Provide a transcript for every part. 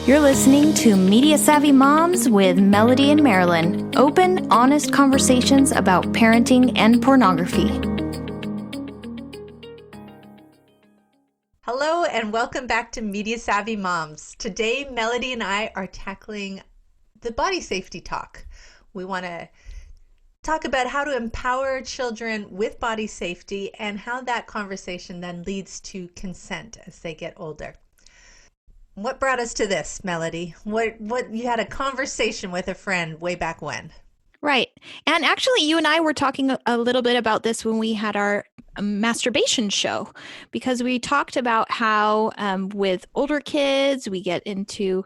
You're listening to Media Savvy Moms with Melody and Marilyn. Open, honest conversations about parenting and pornography. Hello and welcome back to Media Savvy Moms. Today, Melody and I are tackling the body safety talk. We want to talk about how to empower children with body safety and how that conversation then leads to consent as they get older. What brought us to this, Melody? What you had a conversation with a friend way back when? Right. And actually, you and I were talking a little bit about this when we had our masturbation show, because we talked about how with older kids, we get into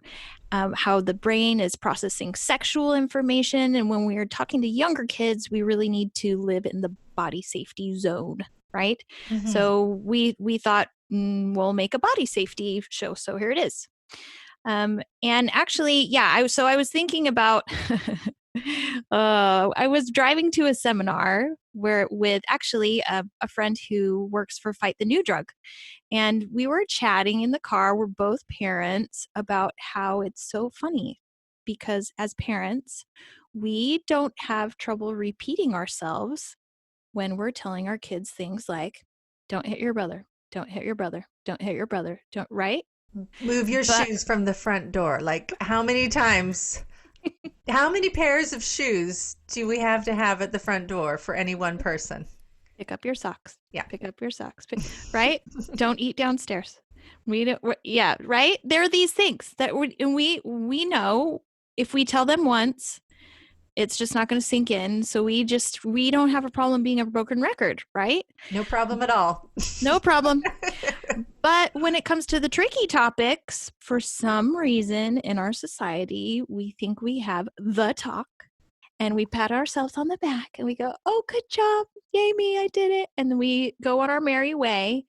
how the brain is processing sexual information. And when we are talking to younger kids, we really need to live in the body safety zone, right? Mm-hmm. So we thought, we'll make a body safety show. So here it is. And actually, yeah, I was thinking about, I was driving to a seminar with actually a friend who works for Fight the New Drug. And we were chatting in the car. We're both parents about how it's so funny because as parents, we don't have trouble repeating ourselves when we're telling our kids things like, don't hit your brother, don't hit your brother, don't hit your brother, don't, right? Move your But shoes from the front door. Like how many times? How many pairs of shoes do we have to have at the front door for any one person? pick up your socks. Yeah. Pick up your socks. Right? Don't eat downstairs. Yeah, right? There are these things that we know if we tell them once, it's just not going to sink in. So we don't have a problem being a broken record, right? No problem at all. No problem. But when it comes to the tricky topics, for some reason in our society, we think we have the talk and we pat ourselves on the back and we go, oh, good job. Yay, me, I did it. And then we go on our merry way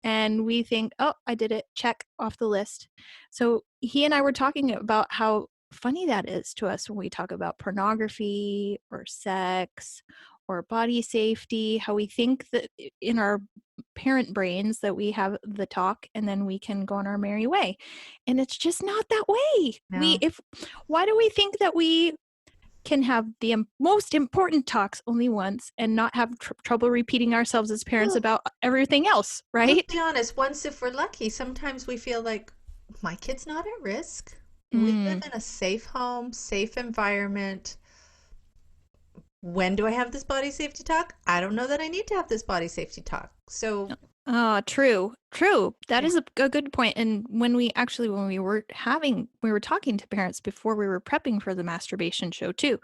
and we think, oh, I did it. Check off the list. So he and I were talking about how funny that is to us when we talk about pornography or sex or body safety, how we think that in our parent brains that we have the talk and then we can go on our merry way. And it's just not that way. No. Why do we think that we can have the most important talks only once and not have trouble repeating ourselves as parents Well, about everything else, let's right? be honest, once if we're lucky, sometimes we feel like my kid's not at risk. We live in a safe home, safe environment. When do I have this body safety talk? I don't know that I need to have this body safety talk. So, True. That is a good point. And when we were talking to parents before we were prepping for the masturbation show too,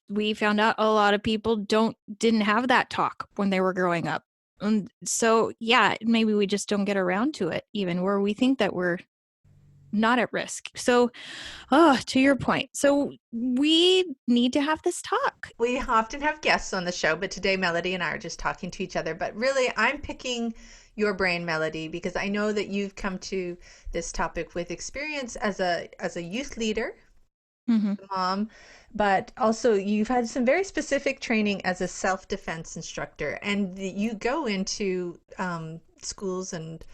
we found out a lot of people didn't have that talk when they were growing up. And so, yeah, maybe we just don't get around to it even where we think that we're not at risk. So, to your point. So we need to have this talk. we often have guests on the show, but today Melody and I are just talking to each other. But really, I'm picking your brain, Melody, because I know that you've come to this topic with experience as a youth leader, Mm-hmm. mom, but also you've had some very specific training as a self-defense instructor, and you go into schools and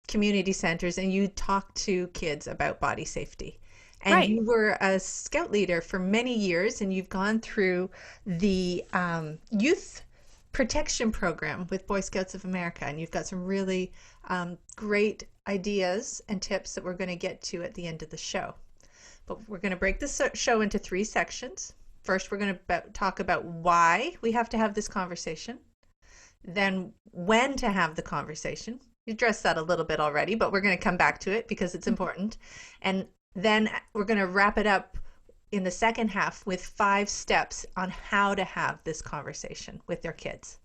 community centers, and you talk to kids about body safety. And Right. you were a scout leader for many years, and you've gone through the youth protection program with Boy Scouts of America, and you've got some really great ideas and tips that we're going to get to at the end of the show. But we're going to break this show into 3 sections. First, we're going to talk about why we have to have this conversation, then when to have the conversation. You addressed that a little bit already, but we're going to come back to it because it's important. And then we're going to wrap it up in the second half with 5 steps on how to have this conversation with your kids.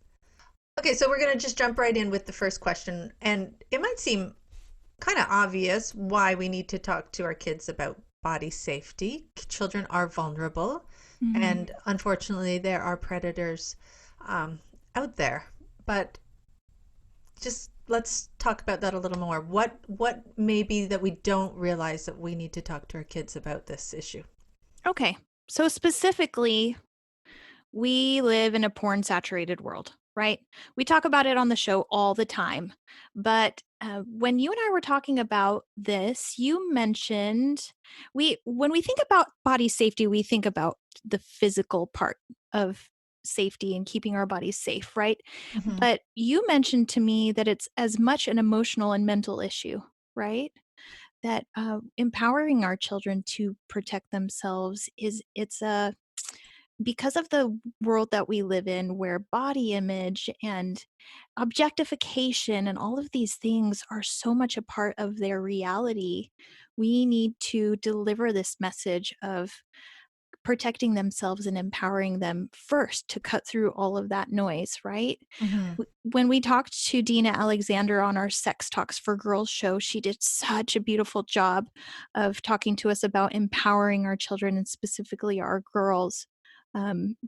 Okay, so we're going to just jump right in with the first question. And it might seem kind of obvious why we need to talk to our kids about body safety. Children are vulnerable, Mm-hmm. and unfortunately, there are predators out there. But just let's talk about that a little more. What may be that we don't realize that we need to talk to our kids about this issue? Okay. So specifically, we live in a porn saturated world. right? We talk about it on the show all the time. But when you and I were talking about this, you mentioned when we think about body safety, we think about the physical part of safety and keeping our bodies safe, right? Hmm. But you mentioned to me that it's as much an emotional and mental issue, right? That empowering our children to protect themselves it's a because of the world that we live in where body image and objectification and all of these things are so much a part of their reality, we need to deliver this message of protecting themselves and empowering them first to cut through all of that noise, right? Hmm. When we talked to Dina Alexander on our Sex Talks for Girls show, she did such a beautiful job of talking to us about empowering our children and specifically our girls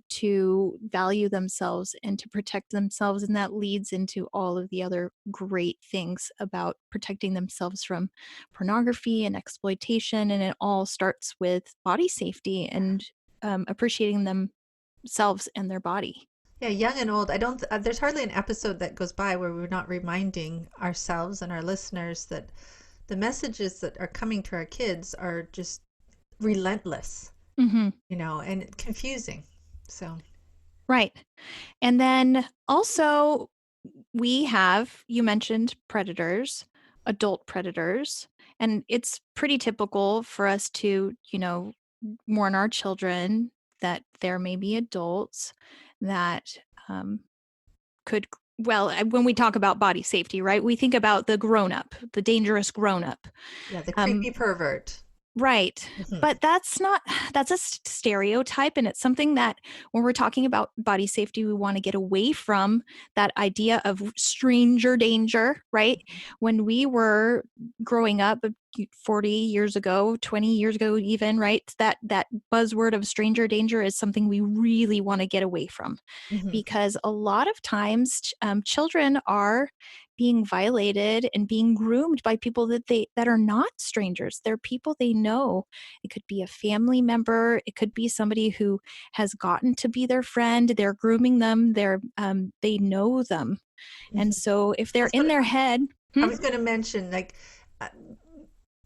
to value themselves and to protect themselves. And that leads into all of the other great things about protecting themselves from pornography and exploitation. And it all starts with body safety and appreciating themselves and their body. Yeah, young and old. I don't, there's hardly an episode that goes by where we're not reminding ourselves and our listeners that the messages that are coming to our kids are just relentless, Hmm. and confusing. So, Right. And then also, you mentioned predators, adult predators, and it's pretty typical for us to, warn our children that there may be adults that um, could, well, when we talk about body safety, right, we think about the grown up, the dangerous grown up. yeah, the Um, creepy pervert. Right. Hmm. But that's a stereotype. And it's something that when we're talking about body safety, we want to get away from that idea of stranger danger, right? When we were growing up 40 years ago, 20 years ago, even, right? That buzzword of stranger danger is something we really want to get away from Hmm. because a lot of times children are being violated and being groomed by people that are not strangers. They're people they know. It could be a family member, it could be somebody who has gotten to be their friend. They're grooming them, they know them. And Hmm. so if they're That's in what their head. I Hmm? was going to mention. Like, uh,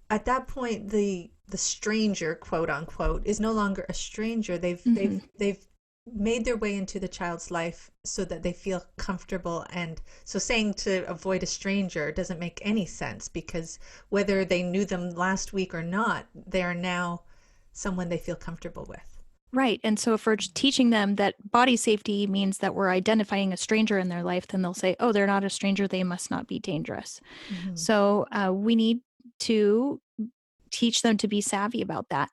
at that point, the stranger, quote unquote, is no longer a stranger. Hmm. They've made their way into the child's life so that they feel comfortable. And so saying to avoid a stranger doesn't make any sense, because whether they knew them last week or not, they are now someone they feel comfortable with. Right. And so if we're teaching them that body safety means that we're identifying a stranger in their life, then they'll say, oh, they're not a stranger. They must not be dangerous. Hmm. So we need to teach them to be savvy about that.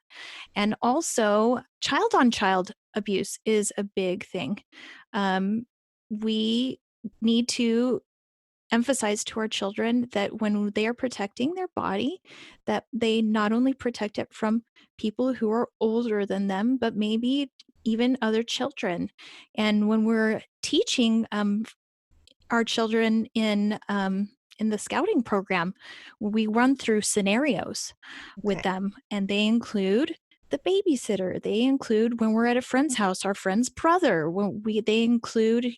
And also, child on child abuse is a big thing. We need to emphasize to our children that when they are protecting their body, that they not only protect it from people who are older than them, but maybe even other children. And when we're teaching our children in the scouting program, we run through scenarios with Okay. them, and they include the babysitter. They include when we're at a friend's house, our friend's brother. They include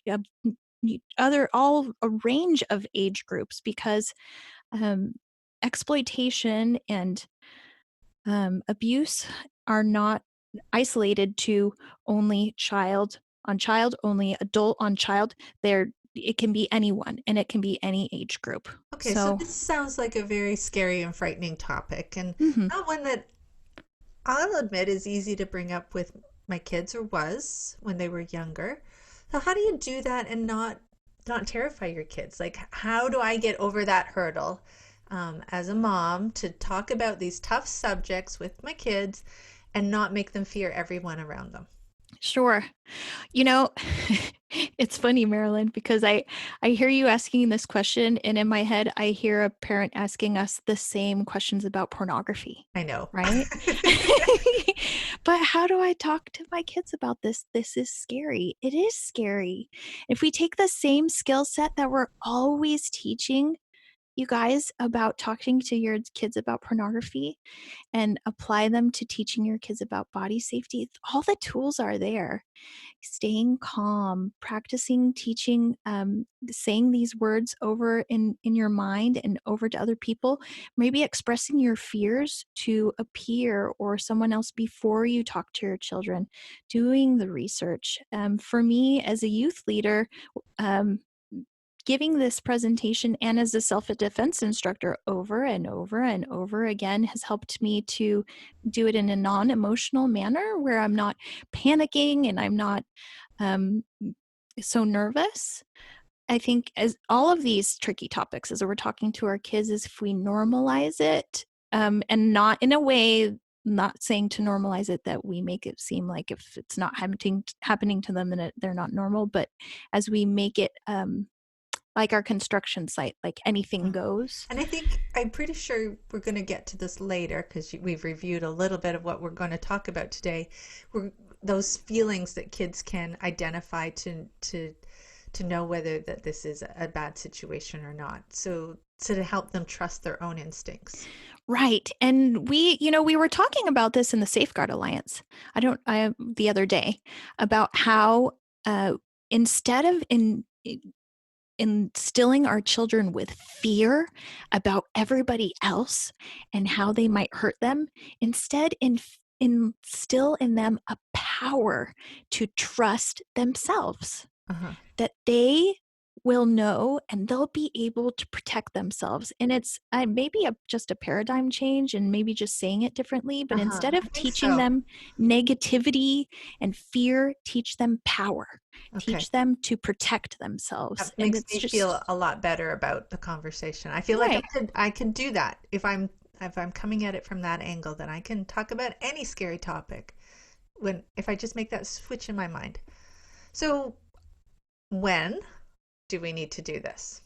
other all a range of age groups because um, exploitation and abuse are not isolated to only child on child, only adult on child. It can be anyone and it can be any age group. Okay, so So, this sounds like a very scary and frightening topic, and mhm. not one that I'll admit is easy to bring up with my kids, or was when they were younger. So how do you do that and not terrify your kids? Like, how do I get over that hurdle, as a mom, to talk about these tough subjects with my kids and not make them fear everyone around them? Sure. You know, it's funny, Marilyn, because I hear you asking this question, and in my head, I hear a parent asking us the same questions about pornography, I know. right? But how do I talk to my kids about this? This is scary. It is scary. If we take the same skill set that we're always teaching you guys, about talking to your kids about pornography and apply them to teaching your kids about body safety. All the tools are there. Staying calm, practicing teaching, saying these words over in your mind and over to other people, maybe expressing your fears to a peer or someone else before you talk to your children, doing the research. For me, as a youth leader, um, giving this presentation and as a self-defense instructor over and over and over again has helped me to do it in a non-emotional manner where I'm not panicking and I'm not um, so nervous. I think as all of these tricky topics, as we're talking to our kids, is if we normalize it, and not in a way, not saying to normalize it that we make it seem like if it's not happening to them, then they're not normal. But as we make it like our construction site, like anything Mm. goes. And I think I'm pretty sure we're going to get to this later because we've reviewed a little bit of what we're going to talk about today. We're, those feelings that kids can identify to know whether that this is a bad situation or not. So to help them trust their own instincts. Right. And we were talking about this in the Safeguard Alliance. The other day about how instead of instilling our children with fear about everybody else and how they might hurt them, instead instill in them a power to trust themselves, Uh-huh. that they will know and they'll be able to protect themselves. And it's maybe just a paradigm change and maybe just saying it differently, but Uh-huh. instead I of think teaching so. them negativity and fear, teach them power, Okay. teach them to protect themselves. That And makes it's me just feel a lot better about the conversation. I feel like right. I can do that if I'm coming at it from that angle, then I can talk about any scary topic when if I just make that switch in my mind. So when do we need to do this?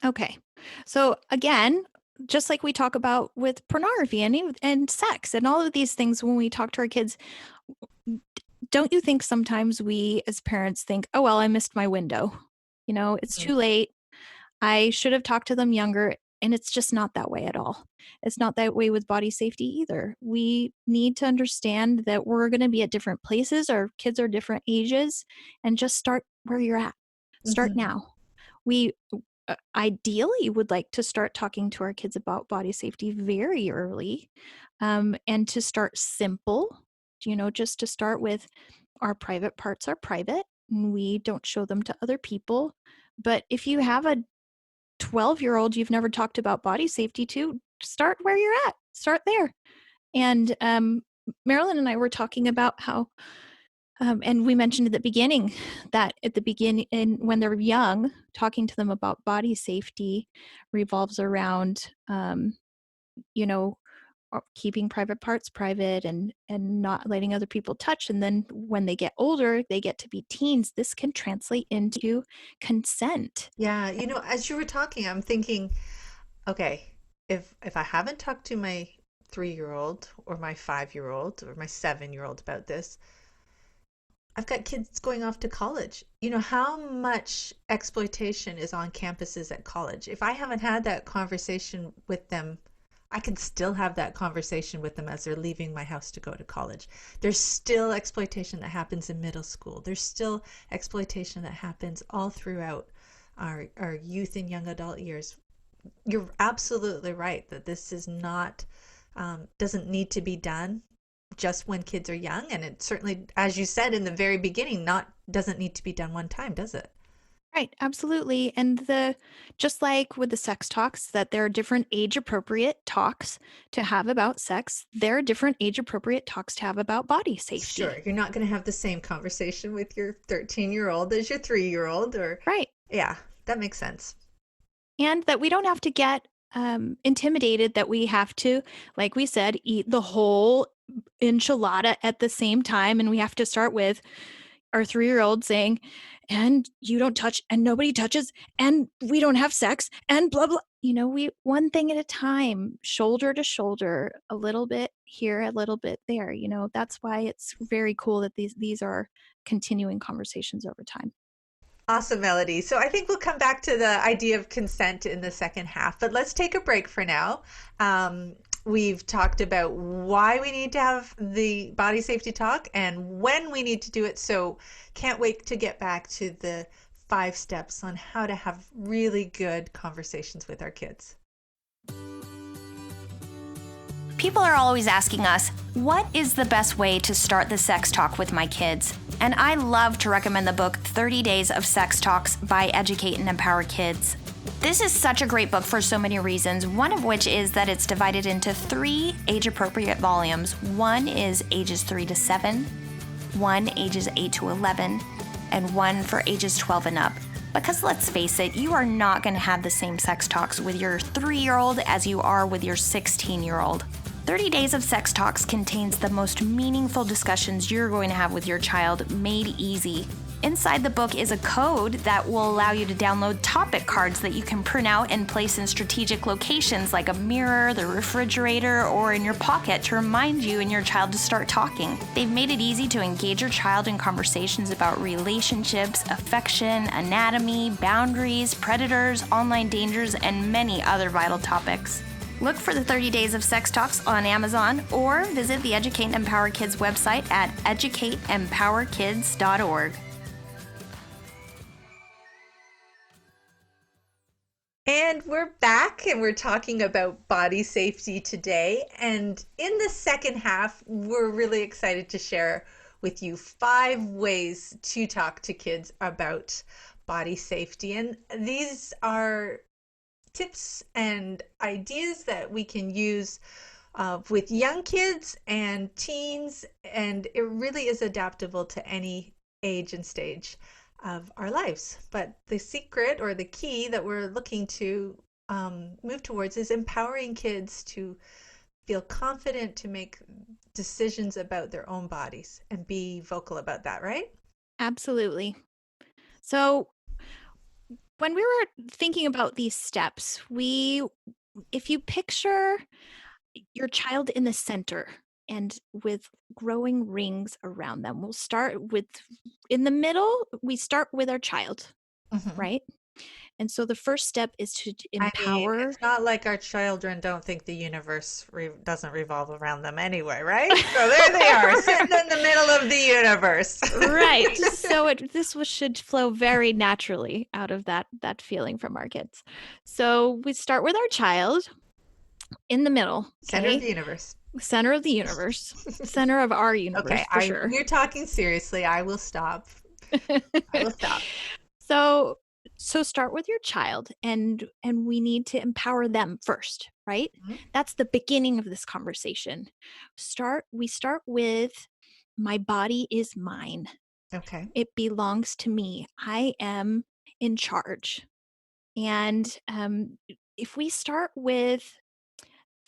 Okay. So again, just like we talk about with pornography and sex and all of these things when we talk to our kids, don't you think sometimes we as parents think, oh, well, I missed my window. It's Mhm. too late. I should have talked to them younger. And it's just not that way at all. It's not that way with body safety either. We need to understand that we're going to be at different places. Our kids are different ages, and just start where you're at. Start Mhm. now. We ideally would like to start talking to our kids about body safety very early, and to start simple, just to start with our private parts are private and we don't show them to other people. But if you have a 12-year-old you've never talked about body safety to, start where you're at, start there. And Marilyn and I were talking about how and we mentioned at the beginning that at the beginning, and when they're young, talking to them about body safety revolves around, you know, keeping private parts private and not letting other people touch. And then when they get older, they get to be teens. This can translate into consent. Yeah, as you were talking, I'm thinking, okay, if I haven't talked to my 3-year-old or my 5-year-old or my 7-year-old about this, I've got kids going off to college. You know, how much exploitation is on campuses at college? If I haven't had that conversation with them, I can still have that conversation with them as they're leaving my house to go to college. There's still exploitation that happens in middle school. There's still exploitation that happens all throughout our youth and young adult years. You're absolutely right that this is not doesn't need to be done just when kids are young, and it certainly, as you said in the very beginning, not doesn't need to be done one time, does it? Right, absolutely. And just like with the sex talks, that there are different age appropriate talks to have about sex, there are different age appropriate talks to have about body Sure, safety. you're not going to have the same conversation with your 13-year-old as your 3-year-old, or Right. yeah, that makes sense. And that we don't have to get intimidated that we have to, like we said, eat the whole enchilada at the same time. And we have to start with our 3-year-old saying, and you don't touch, and nobody touches, and we don't have sex, and blah, blah. We one thing at a time, shoulder to shoulder, a little bit here, a little bit there. That's why it's very cool that these are continuing conversations over time. Awesome, Melody. So I think we'll come back to the idea of consent in the second half, but let's take a break for now. We've talked about why we need to have the body safety talk and when we need to do it. So can't wait to get back to the 5 steps on how to have really good conversations with our kids. People are always asking us, what is the best way to start the sex talk with my kids? And I love to recommend the book 30 Days of Sex Talks by Educate and Empower Kids. This is such a great book for so many reasons, one of which is that it's divided into 3 age-appropriate volumes. One is ages 3 to 7, one ages 8 to 11, and one for ages 12 and up. Because let's face it, you are not going to have the same sex talks with your 3-year-old as you are with your 16-year-old. 30 Days of Sex Talks contains the most meaningful discussions you're going to have with your child, made easy. Inside the book is a code that will allow you to download topic cards that you can print out and place in strategic locations like a mirror, the refrigerator, or in your pocket to remind you and your child to start talking. They've made it easy to engage your child in conversations about relationships, affection, anatomy, boundaries, predators, online dangers, and many other vital topics. Look for the 30 Days of Sex Talks on Amazon or visit the Educate and Empower Kids website at educateempowerkids.org. And we're back and we're talking about body safety today. And in the second half, we're really excited to share with you 5 ways to talk to kids about body safety. And these are tips and ideas that we can use with young kids and teens, and it really is adaptable to any age and stage of our lives. But the secret or the key that we're looking to move towards is empowering kids to feel confident to make decisions about their own bodies and be vocal about that, right? Absolutely. So when we were thinking about these steps, if you picture your child in the center and with growing rings around them, we'll start with, in the middle, we start with our child, Mhm. right? And so the first step is to I mean, empower. it's not like our children don't think the universe doesn't revolve around them anyway, right? So there they are, sitting in the middle of the universe. Right. So should flow very naturally out of that feeling from our kids. So we start with our child in the middle, Center of okay? the universe. Center of the universe, center of our universe Okay, for sure. we're talking seriously. I will stop. I will stop. So start with your child and we need to empower them first, right? Mhm. That's the beginning of this conversation. We start with my body is mine. Okay. It belongs to me. I am in charge. And if we start with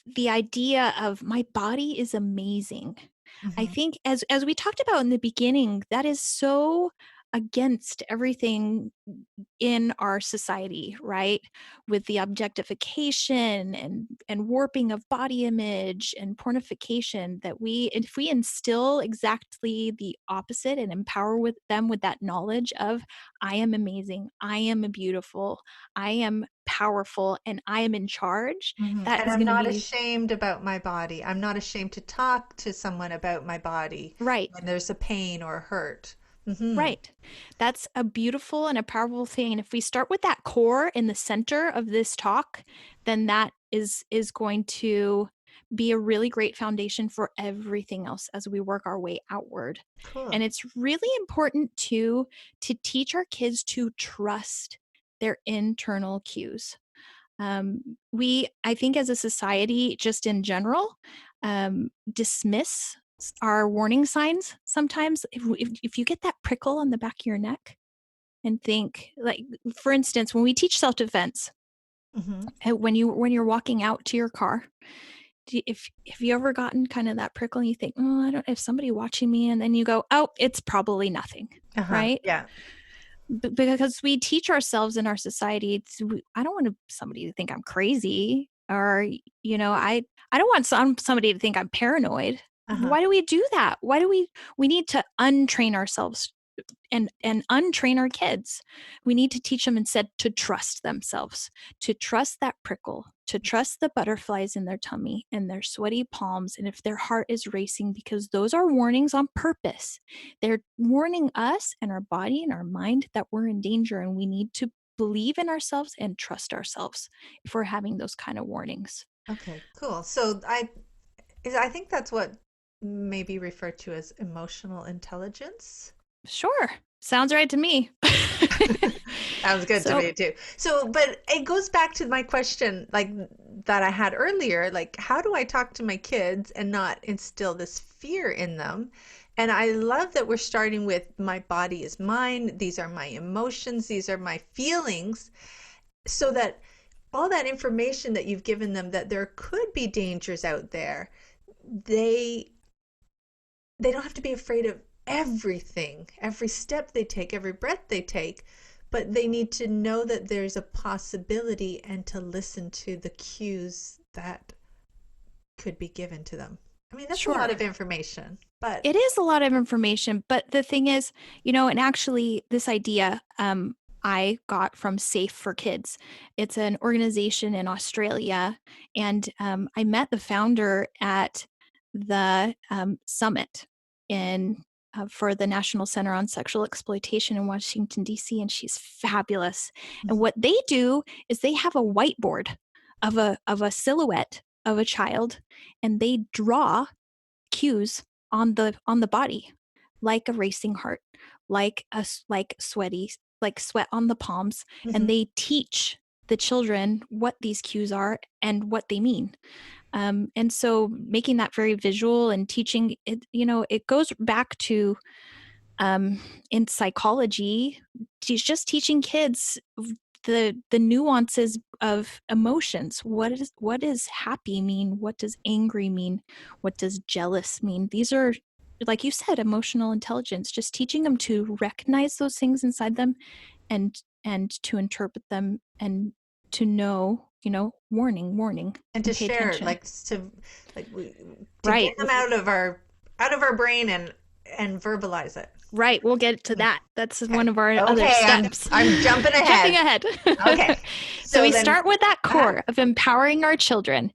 the idea of my body is amazing, I Mhm. think as we talked about in the beginning, that is so against everything in our society, right? With the objectification and warping of body image and pornification, that if we instill exactly the opposite and empower with them with that knowledge of I am amazing, I am beautiful, I am powerful, and I am in charge, Mhm. that And is I'm going to not be ashamed about my body. I'm not ashamed to talk to someone about my body right. when there's a pain or a hurt. Hmm. Right. That's a beautiful and a powerful thing. And if we start with that core in the center of this talk, then that is going to be a really great foundation for everything else as we work our way outward. Cool. And it's really important to teach our kids to trust their internal cues. I think as a society, just in general, dismiss our warning signs sometimes. If you get that prickle on the back of your neck and think, like, for instance, when we teach self-defense, Hmm. when you're walking out to your car, if you ever gotten kind of that prickle and you think, oh, I don't, if somebody watching me, and then you go, oh, it's probably nothing, Uh-huh. right? Yeah. Because we teach ourselves in our society, I don't want somebody to think I'm crazy, or I don't want somebody to think I'm paranoid. Uh-huh. Why do we do that? We need to untrain ourselves and untrain our kids. We need to teach them instead to trust themselves, to trust that prickle, to trust the butterflies in their tummy and their sweaty palms, and if their heart is racing, because those are warnings on purpose. They're warning us and our body and our mind that we're in danger, and we need to believe in ourselves and trust ourselves if we're having those kind of warnings. Okay, cool. So I think that's what may be referred to as emotional intelligence. Sure. Sounds right to me. Sounds good to So, me too. So, but it goes back to my question, like that I had earlier, like how do I talk to my kids and not instill this fear in them? And I love that we're starting with my body is mine. These are my emotions. These are my feelings. So that all that information that you've given them that there could be dangers out there, they they don't have to be afraid of everything, every step they take, every breath they take, but they need to know that there's a possibility and to listen to the cues that could be given to them. I mean, that's a lot sure. of information, but It is a lot of information, but the thing is, and actually, this idea I got from Safe for Kids. It's an organization in Australia, and I met the founder at the summit in for the National Center on Sexual Exploitation in Washington, D.C., and she's fabulous. And Mhm. what they do is they have a whiteboard of a silhouette of a child, and they draw cues on the body, like a racing heart, like sweaty, like sweat on the palms, and Mhm. they teach the children what these cues are and what they mean. And so making that very visual and teaching it, it goes back to um, in psychology, just teaching kids the nuances of emotions. What does happy mean? What does angry mean? What does jealous mean? These are, like you said, emotional intelligence. Just teaching them to recognize those things inside them, and to interpret them, and to know, warning, warning, And to and pay share, attention. to Right. get them out of our brain and verbalize it. Right, we'll get to Mm. that. That's Okay. one of our other Okay, steps. I'm jumping Jumping ahead. ahead. Okay. So So we then, start with that uh-huh. core of empowering our children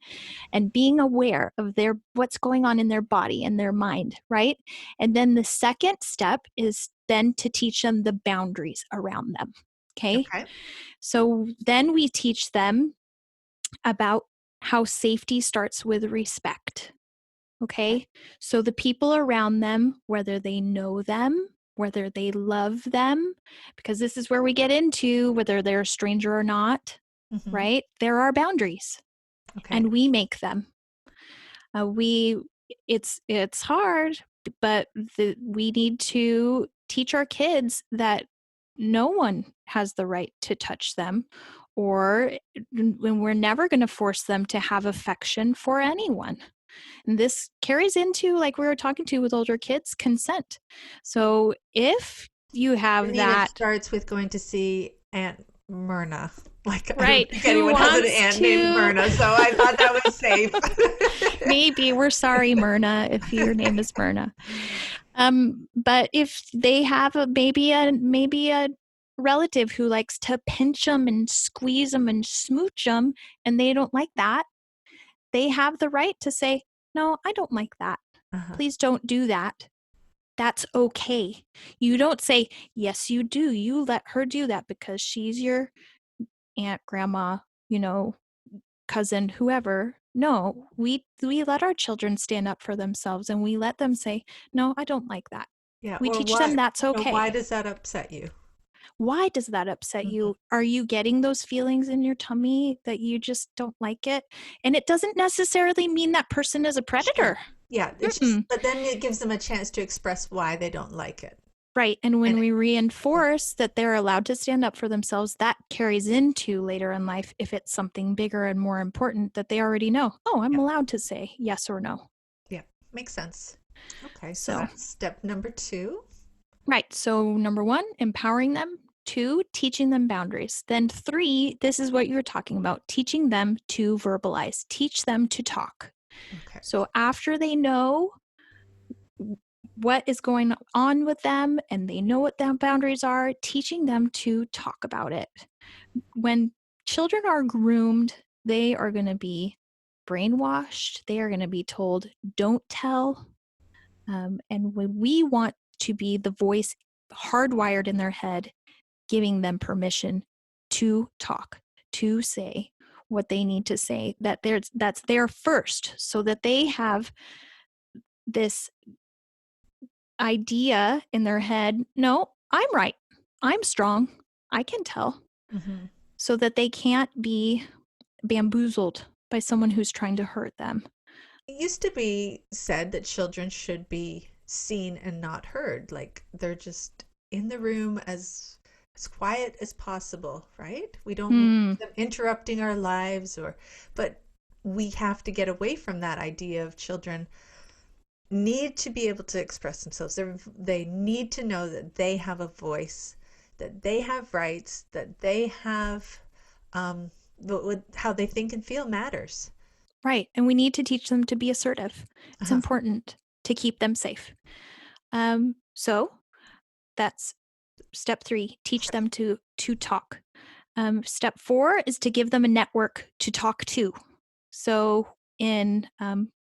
and being aware of what's going on in their body and their mind, right? And then the second step is then to teach them the boundaries around them. Okay? Okay. So then we teach them about how safety starts with respect. Okay. Okay. So the people around them, whether they know them, whether they love them, because this is where we get into whether they're a stranger or not, Hmm. right? There are boundaries Okay. and we make them. We it's hard, but we need to teach our kids that no one has the right to touch them, or when we're never going to force them to have affection for anyone. And this carries into, like we were talking to with older kids, consent. So if you I have mean, it that, starts with going to see Aunt Myrna. Like, I don't right, think who anyone has an wants aunt named to, Myrna, so I thought that was safe. maybe we're sorry, Myrna, if your name is Myrna. But if they have maybe a relative who likes to pinch them and squeeze them and smooch them, and they don't like that, they have the right to say, no, I don't like that. Uh-huh. Please don't do that. That's okay. You don't say, yes, you do. You let her do that because she's your aunt, grandma, you know, cousin, whoever. No, we let our children stand up for themselves, and we let them say, no, I don't like that. Yeah, We or teach them why, that's why okay. does that upset you? Why does that upset Hmm. you? Are you getting those feelings in your tummy that you just don't like it? And it doesn't necessarily mean that person is a Sure. predator. Yeah, it's just, Mm-mm. but then it gives them a chance to express why they don't like it. Right. And when And we yeah, reinforce that they're allowed to stand up for themselves, that carries into later in life if it's something bigger and more important that they already know. Oh, I'm yeah, allowed to say yes or no. yeah, makes sense. Okay, so So, that's step number two. right. So, number one, empowering them. Two, teaching them boundaries. Then, three, this is what you were talking about, teaching them to verbalize, teach them to talk. Okay. So, after they know what is going on with them and they know what their boundaries are, teaching them to talk about it. When children are groomed, they are going to be brainwashed. They are going to be told, don't tell. And when we want to be the voice hardwired in their head, giving them permission to talk, to say what they need to say, that's there first, so that they have this idea in their head, no, I'm right. I'm strong. I can tell. Mm-hmm. So that they can't be bamboozled by someone who's trying to hurt them. It used to be said that children should be seen and not heard, like they're just in the room as quiet as possible, right? We don't want Hmm. them interrupting our lives, but we have to get away from that idea of children need to be able to express themselves. They need to know that they have a voice, that they have rights, that they have how they think and feel matters. Right. And we need to teach them to be assertive. It's Uh-huh. important to keep them safe. So that's step 3, teach them to talk. Step 4 is to give them a network to talk to. So in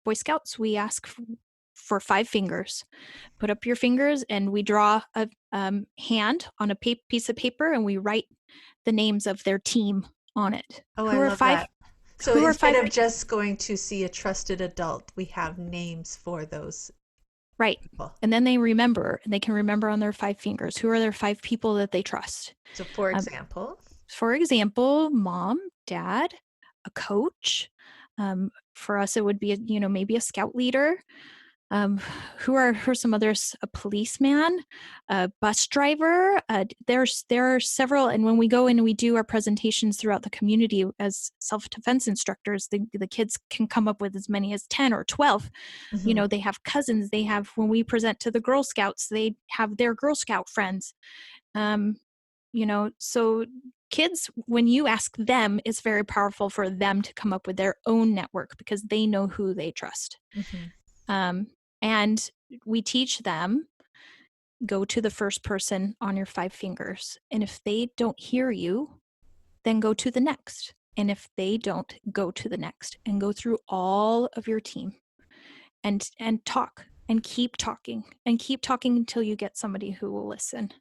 Boy Scouts, we ask for 5 fingers. Put up your fingers, and we draw a hand on a piece of paper, and we write the names of their team on it. Oh, Who I are love 5? that. So Who are instead 5? of just going to see a trusted adult, we have names for those Right. people. And then they remember, and they can remember on their 5 fingers who are their 5 people that they trust. So Um, for example, mom, dad, a coach. For us, it would be, maybe a scout leader. Who are some others? A policeman, a bus driver. There are several, and when we go in and we do our presentations throughout the community as self-defense instructors, the kids can come up with as many as 10 or 12. Mm-hmm. They have cousins. They have, when we present to the Girl Scouts, they have their Girl Scout friends. So kids, when you ask them, it's very powerful for them to come up with their own network because they know who they trust. Mm-hmm. And we teach them, go to the first person on your 5 fingers. And if they don't hear you, then go to the next. And if they don't, go to the next and go through all of your team and talk and keep talking until you get somebody who will listen.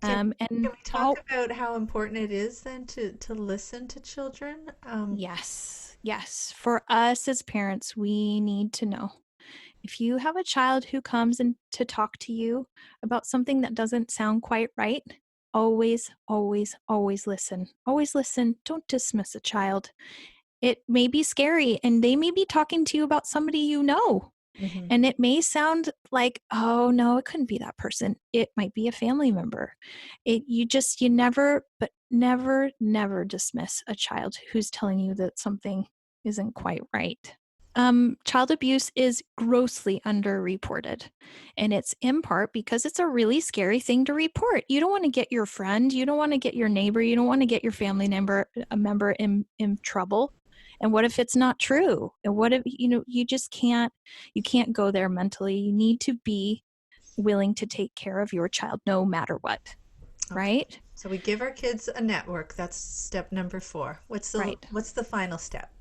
Can And we talk about how important it is then to listen to children? Yes. For us as parents, we need to know. If you have a child who comes in to talk to you about something that doesn't sound quite right, always, always, always listen. Always listen. Don't dismiss a child. It may be scary, and they may be talking to you about somebody you know. Mm-hmm. And it may sound like, oh no, it couldn't be that person. It might be a family member. You never dismiss a child who's telling you that something isn't quite right. Child abuse is grossly underreported. And it's in part because it's a really scary thing to report. You don't want to get your friend, you don't want to get your neighbor, you don't want to get your family member in trouble. And what if it's not true? And what if, you just can't go there mentally. You need to be willing to take care of your child no matter what. Okay. Right? So we give our kids a network. That's step number 4. Right. What's the final step?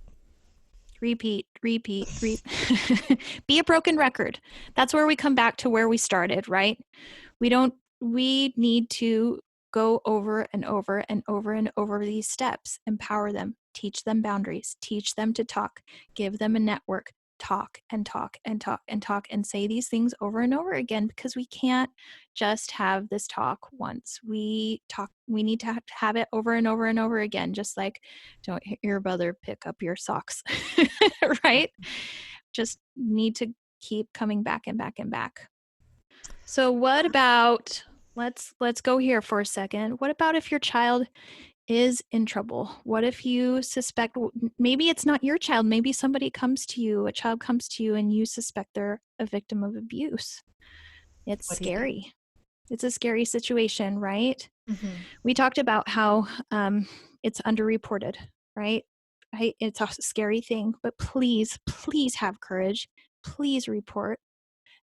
Repeat. Be a broken record. That's where we come back to where we started, right? We need to go over and over and over and over these steps, empower them, teach them boundaries, teach them to talk, give them a network, talk and talk and talk and talk and say these things over and over again, because we can't just have this talk once. We need to have it over and over and over again, just like don't hit your brother, pick up your socks, right? Just need to keep coming back and back and back. So what about, let's go here for a second. What about if your child is in trouble? What if you suspect, maybe it's not your child, maybe a child comes to you and you suspect they're a victim of abuse. It's What do you do? scary. It's a scary situation, right? Mm-hmm. We talked about how it's underreported, right? It's a scary thing, but please have courage. Please report.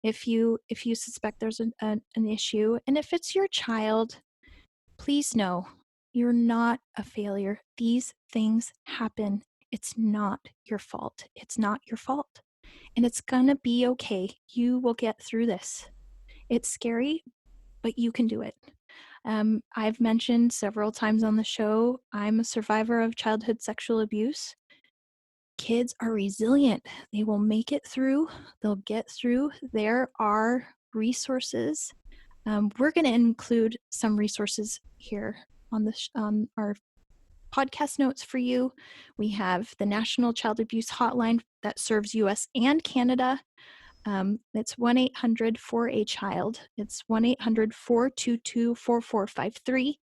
if you suspect there's an issue. And if it's your child, please know you're not a failure. These things happen. It's not your fault. It's not your fault. And it's gonna be okay. You will get through this. It's scary, but you can do it. I've mentioned several times on the show, I'm a survivor of childhood sexual abuse. Kids are resilient. They will make it through. They'll get through. There are resources. We're going to include some resources here on our podcast notes for you. We have the National Child Abuse Hotline that serves US and Canada. It's 1-800-4A-CHILD. It's 1-800-422-4453.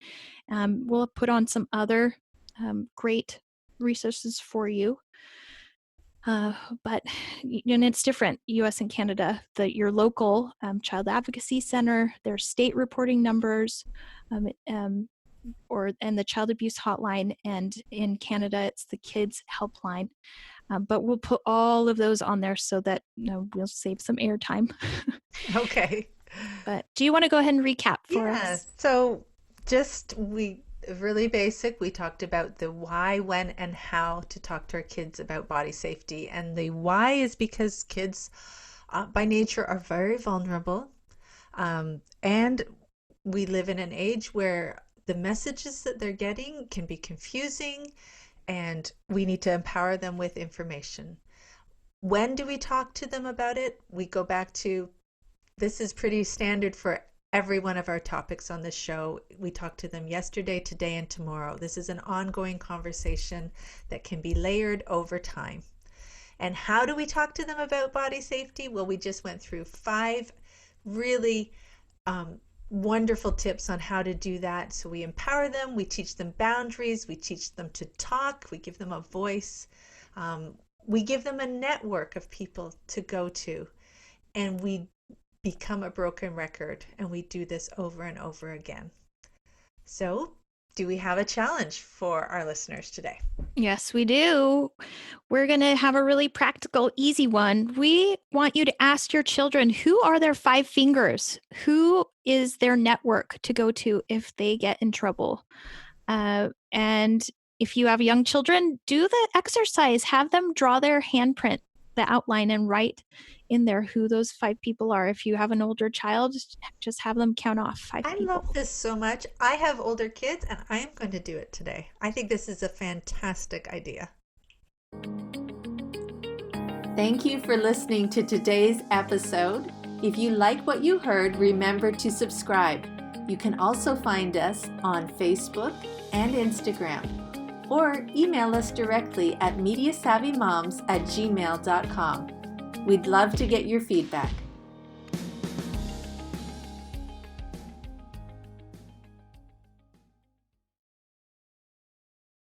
We'll put on some other great resources for you. But it's different, US and Canada. Your local child advocacy center, their state reporting numbers, and the child abuse hotline, and in Canada it's the kids helpline. But we'll put all of those on there so that we'll save some airtime. Okay. But do you want to go ahead and recap for us? So really basic. We talked about the why, when, and how to talk to our kids about body safety. And the why is because kids by nature are very vulnerable. And we live in an age where the messages that they're getting can be confusing, and we need to empower them with information. When do we talk to them about it? We go back to, this is pretty standard for every one of our topics on this show. We talk to them yesterday, today, and tomorrow. This is an ongoing conversation that can be layered over time. And how do we talk to them about body safety? Well, we just went through 5 really wonderful tips on how to do that. So we empower them, we teach them boundaries, we teach them to talk, we give them a voice, we give them a network of people to go to, and we become a broken record, and we do this over and over again. So, do we have a challenge for our listeners today? Yes, we do. We're going to have a really practical, easy one. We want you to ask your children, who are their 5 fingers? Who is their network to go to if they get in trouble? And if you have young children, do the exercise. Have them draw their handprint, the outline, and write in there who those 5 people are. If you have an older child, just have them count off 5 people. I love this so much. I have older kids, and I am going to do it today. I think this is a fantastic idea. Thank you for listening to today's episode. If you like what you heard, remember to subscribe. You can also find us on Facebook and Instagram, or email us directly at mediasavvymoms@gmail.com. We'd love to get your feedback.